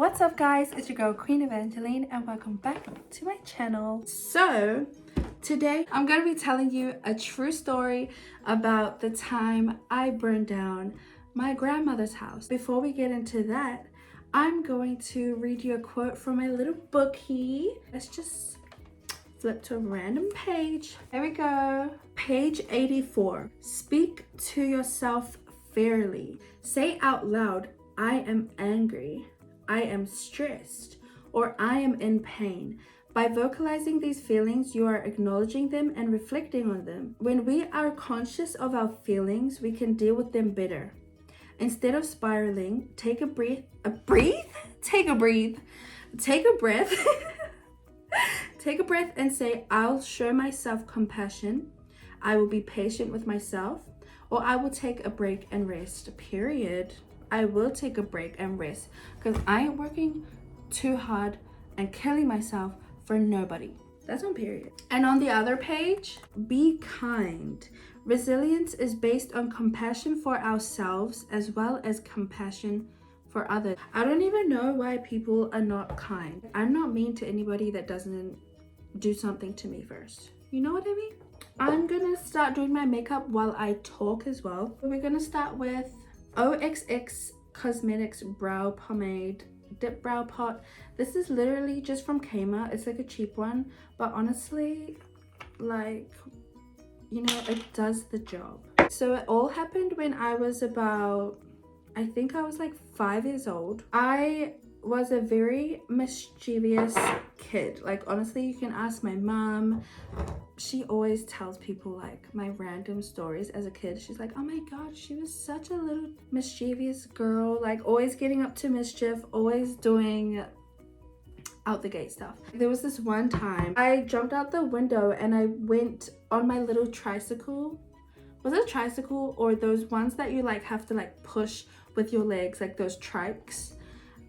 What's up guys, it's your girl Queen Evangeline and welcome back to my channel. So today I'm going to be telling you a true story about the time I burned down my grandmother's house. Before we get into that, I'm going to read you a quote from my little bookie. Let's just flip to a random page. There we go. Page 84. Speak to yourself fairly. Say out loud, I am angry, I am stressed, or I am in pain. By vocalizing these feelings, you are acknowledging them and reflecting on them. When we are conscious of our feelings, we can deal with them better. Instead of spiraling, take a breath. Take a breath. Take a breath and say, I'll show myself compassion. I will be patient with myself, or I will take a break and rest, period. I will take a break and rest because I am working too hard and killing myself for nobody. That's on period. And on the other page, be kind. Resilience is based on compassion for ourselves as well as compassion for others. I don't even know why people are not kind. I'm not mean to anybody that doesn't do something to me first. You know what I mean? I'm gonna start doing my makeup while I talk as well. We're gonna start with OXX Cosmetics Brow Pomade Dip Brow Pot. This is literally just from Kmart. It's like a cheap one, but honestly, like, you know, it does the job. So it all happened when I was about, I think I was like 5 years old. I was a very mischievous kid. Like, honestly, you can ask my mom. She always tells people like my random stories as a kid. She's like, oh my god, she was such a little mischievous girl, like always getting up to mischief, always doing out the gate stuff. There was this one time I jumped out the window and I went on my little tricycle. Was it a tricycle or those ones that you like have to like push with your legs, like those trikes?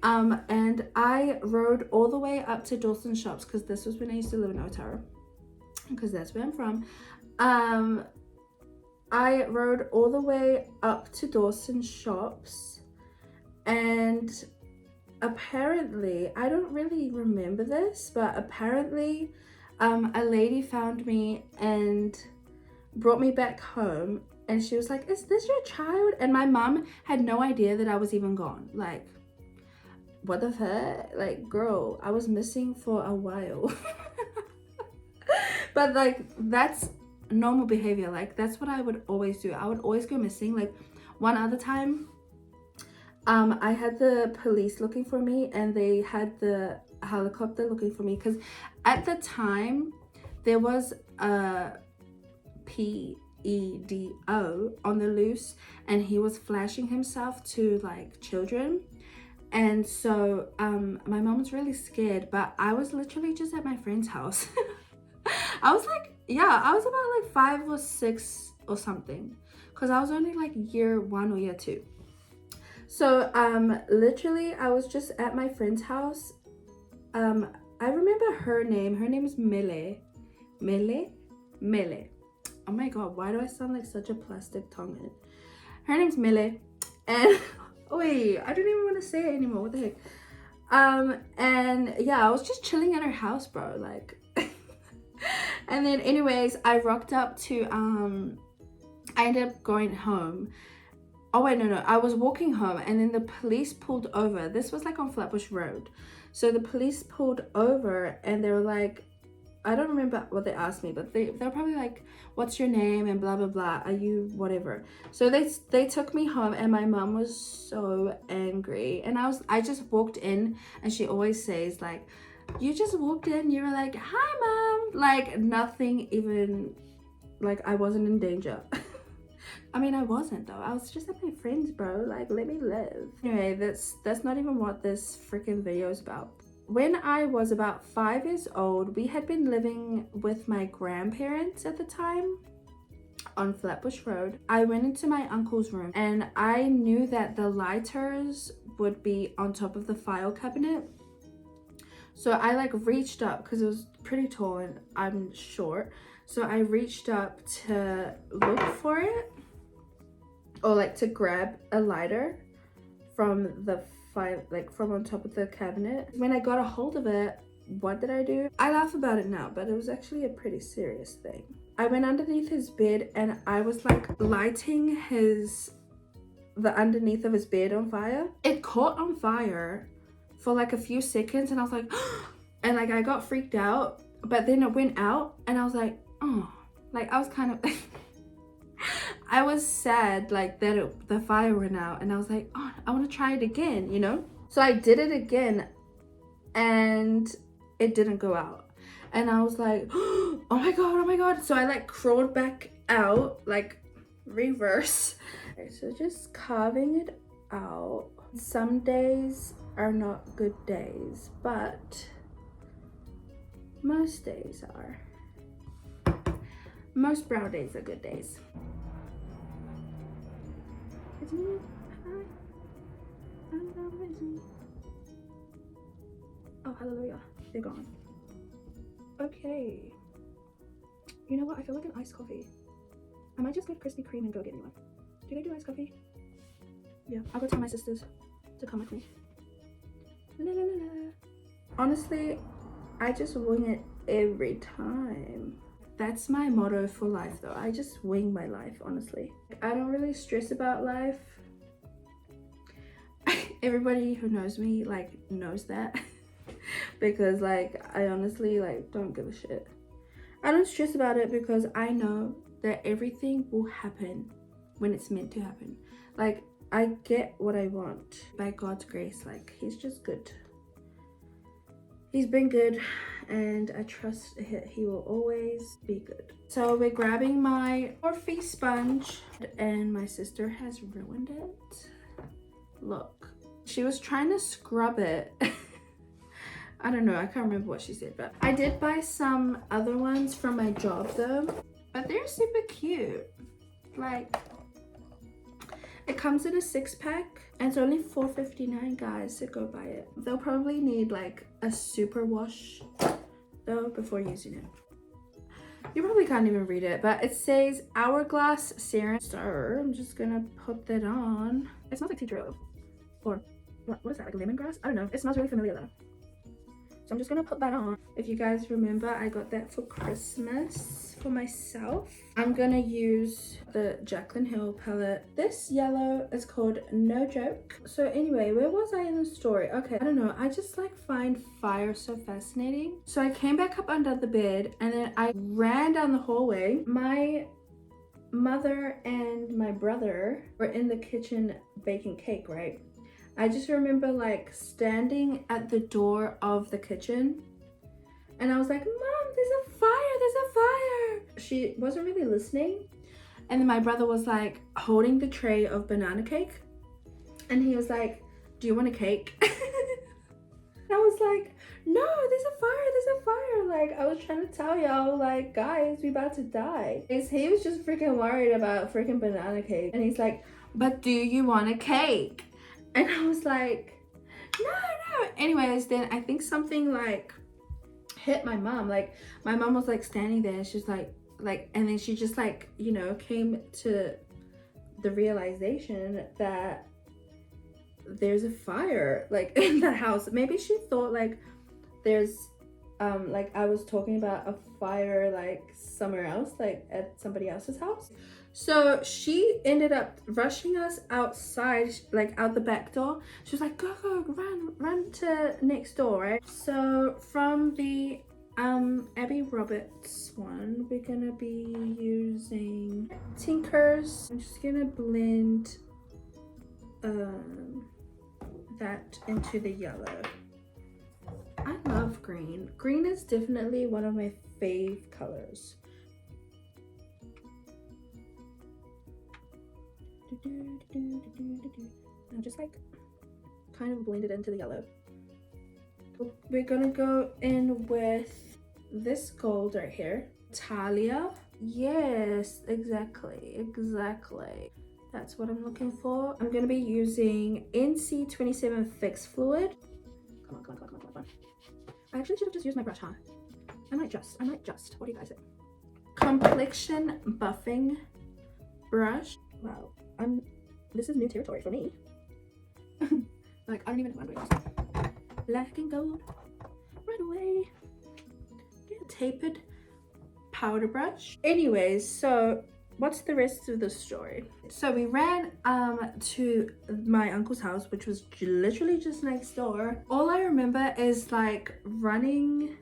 And I rode all the way up to Dawson Shops because this was when I used to live in Otara, because that's where I'm from. I rode all the way up to Dawson Shops, and apparently, I don't really remember this, but apparently a lady found me and brought me back home, and she was like, is this your child? And my mom had no idea that I was even gone. Like, what the fuck? Like, girl, I was missing for a while. But like, that's normal behavior. Like, that's what I would always do. I would always go missing. Like, one other time, I had the police looking for me and they had the helicopter looking for me, because at the time there was a PEDO on the loose and he was flashing himself to like children. And so my mom was really scared, but I was literally just at my friend's house. I was like, yeah, I was about like 5 or 6 or something, because I was only like year 1 or year 2. So literally I was just at my friend's house. I remember her name is Mele. Oh my god, why do I sound like such a plastic tongue? Her name's Mele, and wait, I don't even want to say it anymore. What the heck? And yeah, I was just chilling at her house, bro. Like, and then anyways, I rocked up to I ended up going home. Oh wait, no, I was walking home and then the police pulled over. This was like on Flatbush Road. So the police pulled over and they were like, I don't remember what they asked me, but they're probably like, what's your name and blah blah blah, are you whatever. So they took me home and my mom was so angry, and I just walked in, and she always says like, you just walked in, you were like, hi mom, like nothing even, like I wasn't in danger. I mean, I wasn't though, I was just at my friend's, bro, like let me live. Anyway, that's not even what this freaking video is about. When I was about 5 years old, we had been living with my grandparents at the time on Flatbush Road. I went into my uncle's room and I knew that the lighters would be on top of the file cabinet. So I like reached up, because it was pretty tall and I'm short. So I reached up to look for it, or like to grab a lighter from the fire, like from on top of the cabinet. When I got a hold of it, what did I do? I laugh about it now, but it was actually a pretty serious thing. I went underneath his bed and I was like lighting the underneath of his bed on fire. It caught on fire for like a few seconds and I was like, and like I got freaked out, but then it went out and I was like, oh, like I was kind of I was sad like that the fire went out, and I was like, oh, I want to try it again, you know? So I did it again and it didn't go out. And I was like, oh my god, oh my god. So I like crawled back out, like reverse. Okay, so just carving it out. Some days are not good days, but most days are. Most brow days are good days. It's me. Hi. Oh, hallelujah. They're gone. Okay. You know what? I feel like an iced coffee. I might just get Krispy Kreme and go get me one. Do they do iced coffee? Yeah, I'll go tell my sisters to come with me. La, la, la, la. Honestly, I just wing it every time. That's my motto for life though. I just wing my life, honestly. I don't really stress about life. Everybody who knows me like knows that. Because like I honestly like don't give a shit. I don't stress about it because I know that everything will happen when it's meant to happen. Like I get what I want by God's grace. Like he's just good. He's been good and I trust he will always be good. So we're grabbing my Morphe sponge and my sister has ruined it. Look, she was trying to scrub it. I don't know, I can't remember what she said, but I did buy some other ones from my job though, but they're super cute. Like, it comes in a 6-pack and it's only $4.59, guys, so go buy it. They'll probably need like a super wash though before using it. You probably can't even read it, but it says Hourglass Serum. So I'm just gonna put that on. It smells like tea tree oil, or what is that, like lemongrass? I don't know, it smells really familiar though. So I'm just gonna put that on. If you guys remember, I got that for Christmas for myself. I'm gonna use the Jaclyn Hill palette. This yellow is called No Joke. So anyway, where was I in the story? Okay, I don't know. I just like find fire so fascinating. So I came back up under the bed and then I ran down the hallway. My mother and my brother were in the kitchen baking cake, right? I just remember like standing at the door of the kitchen and I was like, Mom, there's a fire, there's a fire. She wasn't really listening. And then my brother was like holding the tray of banana cake and he was like, do you want a cake? And I was like, no, there's a fire, there's a fire. Like I was trying to tell y'all like, guys, we about to die. He was just freaking worried about freaking banana cake. And he's like, but do you want a cake? And I was like, no. Anyways, then I think something like hit my mom. Like my mom was like standing there and she's like, and then she just like, you know, came to the realization that there's a fire like in the house. Maybe she thought like there's like I was talking about a fire like somewhere else, like at somebody else's house. So she ended up rushing us outside, like out the back door. She was like, go, run to next door, right? So from the Abby Roberts one, we're gonna be using Tinkers. I'm just gonna blend that into the yellow. I love green. Green is definitely one of my fave colors. Now just like kind of blend it into the yellow. We're gonna go in with this gold right here, Talia. Yes, exactly. That's what I'm looking for. I'm gonna be using NC27 Fix Fluid. Come on. I actually should have just used my brush, huh? I might just. What do you guys think? Complexion Buffing Brush. Wow, this is new territory for me. Like, I don't even know what I'm doing. Black and gold, run away. Get a tapered powder brush. Anyways, so what's the rest of the story? So we ran to my uncle's house, which was literally just next door. All I remember is like running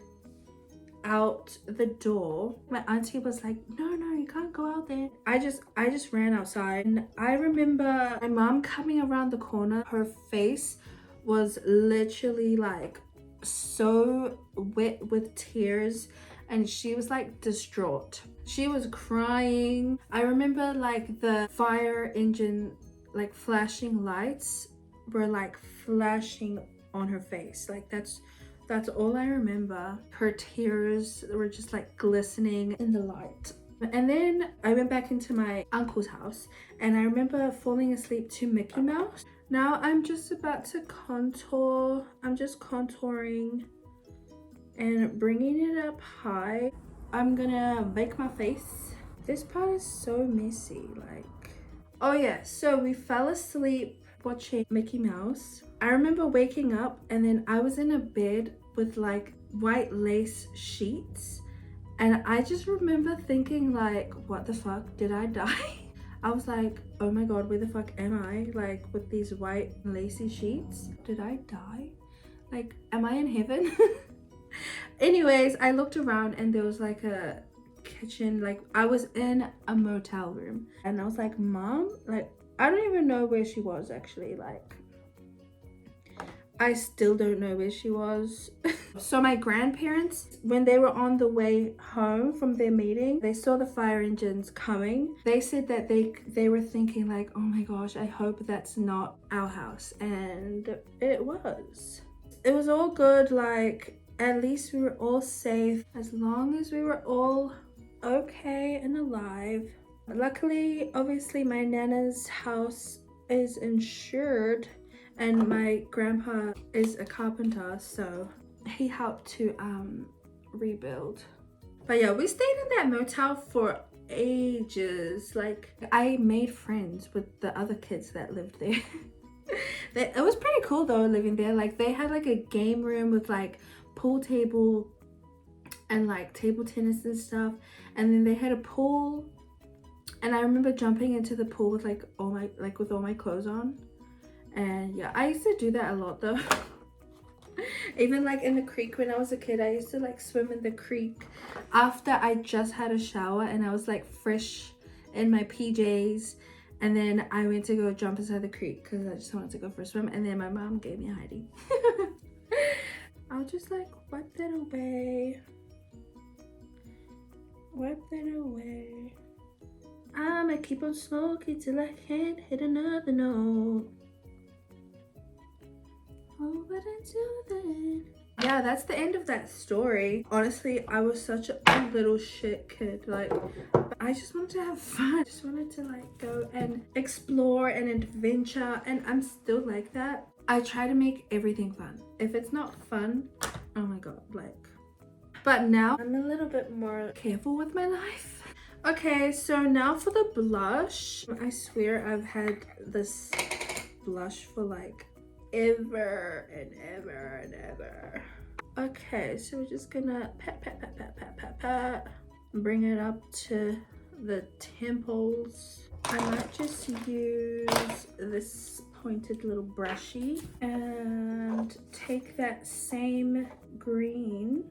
out the door. My auntie was like, no, you can't go out there. I just ran outside, and I remember my mom coming around the corner. Her face was literally like so wet with tears, and she was like distraught. She was crying. I remember like the fire engine like flashing lights were like flashing on her face. Like that's all I remember. Her tears were just like glistening in the light. And then I went back into my uncle's house, and I remember falling asleep to Mickey Mouse. Now I'm just about to contour. I'm just contouring and bringing it up high. I'm gonna make my face. This part is so messy, like. Oh yeah, so we fell asleep watching Mickey Mouse. I remember waking up, and then I was in a bed with like white lace sheets, and I just remember thinking like, what the fuck, did I die? I was like, oh my god, where the fuck am I, like with these white lacy sheets? Did I die? Like, am I in heaven? Anyways, I looked around, and there was like a kitchen. Like, I was in a motel room, and I was like, Mom, like, I don't even know where she was actually. Like, I still don't know where she was. So my grandparents, when they were on the way home from their meeting, they saw the fire engines coming. They said that they were thinking like, oh my gosh, I hope that's not our house. And it was. It was all good. Like, at least we were all safe, as long as we were all okay and alive. Luckily, obviously my nana's house is insured, and my grandpa is a carpenter, so he helped to rebuild. But yeah, we stayed in that motel for ages. Like, I made friends with the other kids that lived there. It was pretty cool though, living there. Like, they had like a game room with like pool table and like table tennis and stuff, and then they had a pool, and I remember jumping into the pool with like all my clothes on. And yeah, I used to do that a lot though. Even like in the creek when I was a kid, I used to like swim in the creek after I just had a shower and I was like fresh in my PJs, and then I went to go jump inside the creek because I just wanted to go for a swim, and then my mom gave me a hidey. I'll just like wipe that away. Wipe that away. I'ma keep on smoking till I can't hit another note. Oh, but until then. Yeah, that's the end of that story. Honestly, I was such a little shit kid. Like, I just wanted to have fun. I just wanted to like go and explore and adventure, and I'm still like that. I try to make everything fun. If it's not fun, oh my god, like. But now I'm a little bit more careful with my life. Okay, so now for the blush. I swear I've had this blush for like ever and ever and ever. Okay, so we're just gonna pat, bring it up to the temples. I might just use this pointed little brushy and take that same green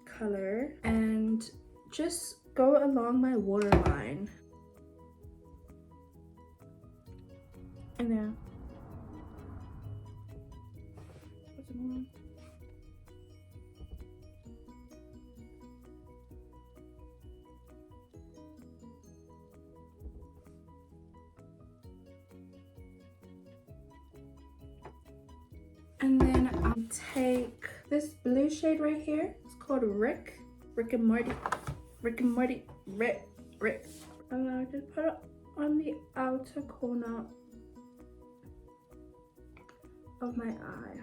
color and just go along my waterline. And there. And then I'll take this blue shade right here. It's called Rick and Morty. Rick. And I'll just put it on the outer corner of my eye.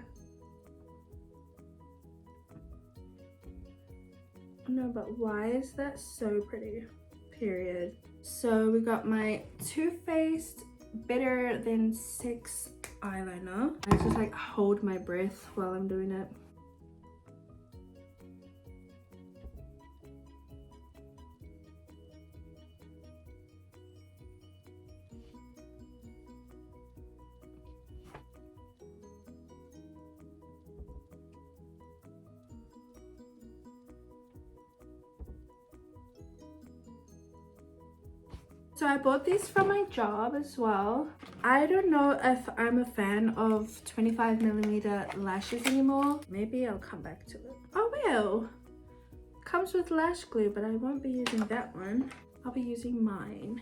No, but why is that so pretty? Period. So we got my Too Faced Better Than Sex eyeliner. I just like hold my breath while I'm doing it. So I bought these from my job as well. I don't know if I'm a fan of 25mm lashes anymore. Maybe I'll come back to it. Oh well. Comes with lash glue, but I won't be using that one. I'll be using mine.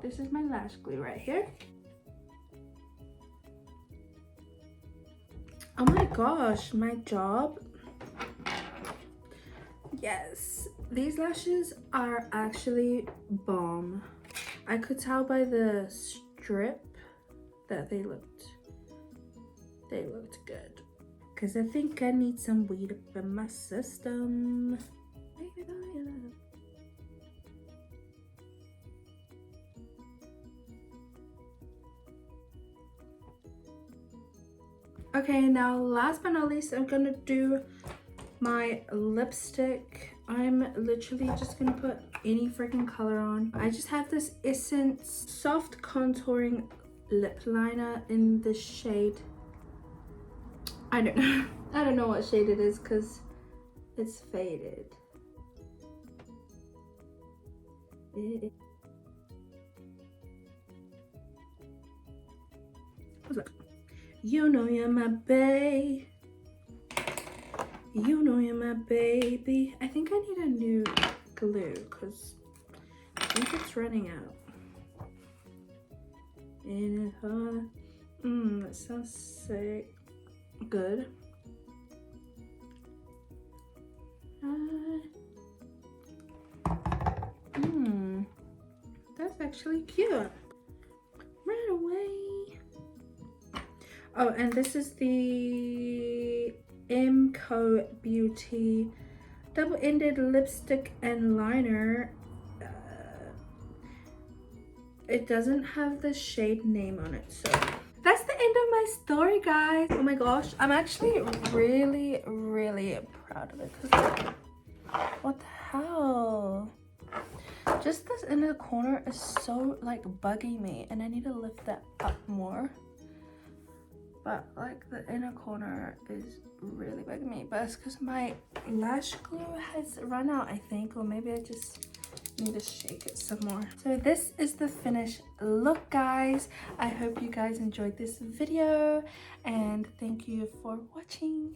This is my lash glue right here. Oh my gosh, my job. Yes, these lashes are actually bomb. I could tell by the strip that they looked good. Cause I think I need some weed up in my system. Okay, now last but not least, I'm gonna do my lipstick. I'm literally just gonna put any freaking color on. I just have this Essence soft contouring lip liner in the shade, I don't know. I don't know what shade it is because it's faded. Look, you know you're my babe. You know you're my baby. I think I need a new glue because I think it's running out. And that sounds so good. That's actually cute. Right away. Oh, and this is the MCO Beauty double-ended lipstick and liner. It doesn't have the shade name on it, so that's the end of my story, guys. Oh my gosh, I'm actually really proud of it. What the hell? Just this in the corner is so like bugging me, and I need to lift that up more. But like the inner corner is really bugging me, but it's because my lash glue has run out, I think, or maybe I just need to shake it some more. So this is the finished look, guys. I hope you guys enjoyed this video, and thank you for watching.